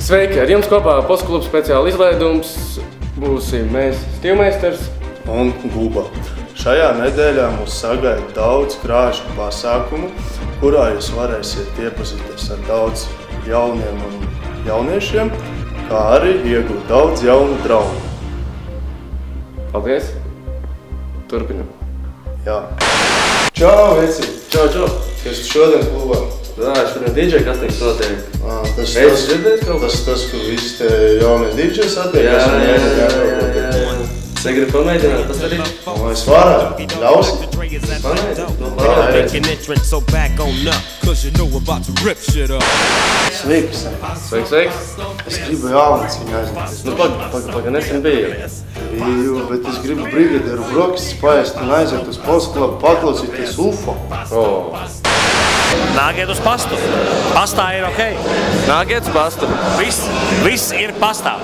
Sveiki! Ar jums kopā postkluba speciāla izlaidums būsim mēs, Stīvmeisters un Guba. Šajā nedēļā mūs sagaida daudz krāšu pasākumu, kurā jūs varēsiet iepazīties ar daudz jauniem un jauniešiem, kā arī iegūt daudz jaunu draugu. Paldies! Turpinam! Jā. Čau, Veci! Čau! Kas tu šodien klubā? Šodien DJ kastings notiek. Tas, kur visi te jaunie DJ satiekas un Jā. Vai gribi pamēģināt pasarīt? Es varētu. Ļausi? Sveiks! Es gribu jauniciņu aizņemties. Paga, nesen biju. Biju, bet es gribu brigadieru brokastis paēst un aiziet uz postklubu paklausīties UFO. Nākiet uz pastu. Pastā ir ok. Nākiet uz pastu. Viss ir pastā.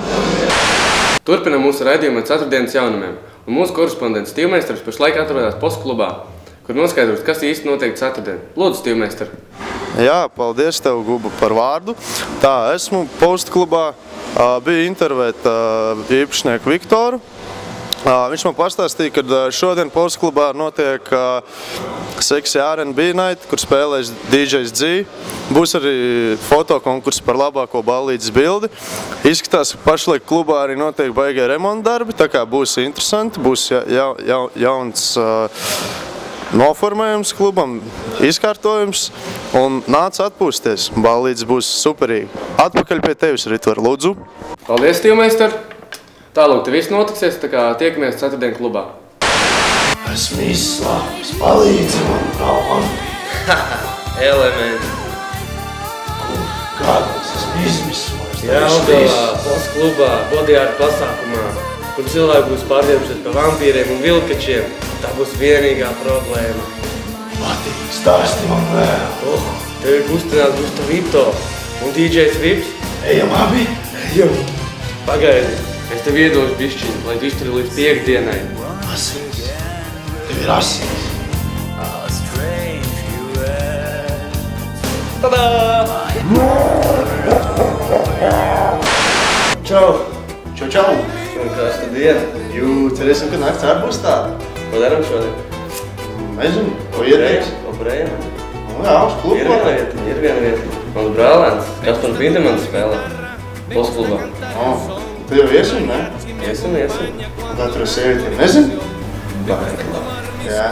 Turpinam mūsu raidījumu ar ceturtdienas jaunumiem. Un mūsu korespondents Stīvmeisters pašlaik atrodas postklubā, kur noskaidros, kas īsti notiek ceturtdien. Lūdzu, Stīvmeister. Jā, paldies tev, Guba, par vārdu. Tā, esmu postklubā, biju intervēt īpašnieku Viktoru. Viņš man pastāstīja, ka šodien postklubā notiek Sexy R&B night, kur spēlēs DJs G. Būs arī fotokonkurss par labāko ballītes bildi. Izskatās, ka pašlaik klubā arī notiek baigie remonta darbi, tā kā būs interesanti, būs jauns noformējums klubam, izkārtojums un nāc atpūsties. Ballītes būs superīgi. Atpakaļ pie tevis, Ritvar, lūdzu. Paldies, Stīvmeister! Tālūk, te viss notiksies, tā kā tiekamies ceturtdien klubā. Esmu izslāpis, palīdzi man, brauman. Elementi. Kāds esmu izmismojis? Jaungavā, postklubā, bodyārta pasākumā, kur cilvēki būs pārģērbušies par vampīriem un vilkačiem. Tā būs vienīgā problēma. Patīk, stāsti man vēl. Tev ir kustinās Gusta Vito un DJs Vips. Ejam abi? Ejam. Pagaidi. Es tev iedošu bišķiņu, lai tu izturi līdz piekdienai. Asins. Tev ir asins. Tadā! Čau. Čau. Un kāds tu diena? Cerēsim, ka nakts arī būs tāda. Ko daram šodien? Nezinu, ko ieteiks? Ko brējam? Jā, uz klubu. Ir viena vieta. Mans brālēns, Kaspars Bindemans spēlē. Postklubā. Tu jau iesim, ne? Iesim. Un kā tur ar sievietiem, nezinu? Baigi. Jā.